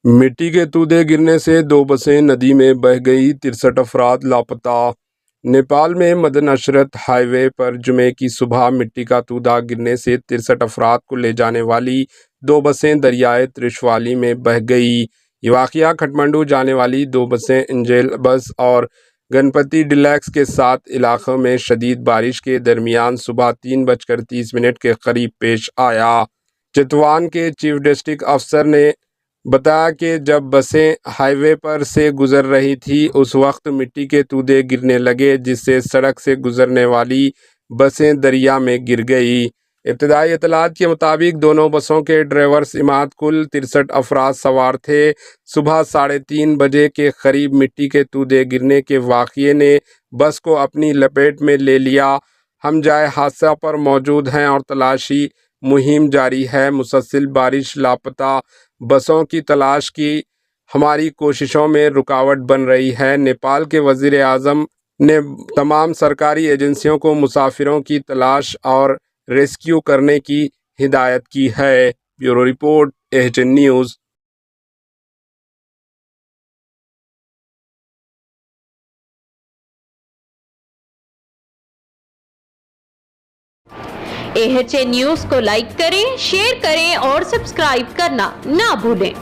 مٹی کے تودے گرنے سے 2 بسیں ندی میں بہہ گئی، 63 افراد لاپتہ۔ نیپال میں مدن اشرت ہائی وے پر جمعے کی صبح مٹی کا تودا گرنے سے 63 افراد کو لے جانے والی 2 بسیں دریائے ترشوالی میں بہہ گئی۔ یہ واقعہ کھٹمنڈو جانے والی 2 بسیں انجیل بس اور گنپتی ڈیلکس کے ساتھ علاقوں میں شدید بارش کے درمیان صبح 3:30 کے قریب پیش آیا۔ چتوان کے چیف ڈسٹرکٹ افسر نے بتایا کہ جب بسیں ہائی وے پر سے گزر رہی تھیں اس وقت مٹی کے تودے گرنے لگے، جس سے سڑک سے گزرنے والی بسیں دریا میں گر گئی۔ ابتدائی اطلاعات کے مطابق دونوں بسوں کے ڈرائیور سمیت کل 63 افراد سوار تھے۔ صبح 3:30 بجے کے قریب مٹی کے تودے گرنے کے واقعے نے بس کو اپنی لپیٹ میں لے لیا۔ ہم جائے حادثہ پر موجود ہیں اور تلاشی مہم جاری ہے۔ مسلسل بارش لاپتہ بسوں کی تلاش کی ہماری کوششوں میں رکاوٹ بن رہی ہے۔ نیپال کے وزیر اعظم نے تمام سرکاری ایجنسیوں کو مسافروں کی تلاش اور ریسکیو کرنے کی ہدایت کی ہے۔ Bureau report, AHN news. AHN news کو لائک کریں، شیئر کریں اور سبسکرائب کرنا نہ بھولیں۔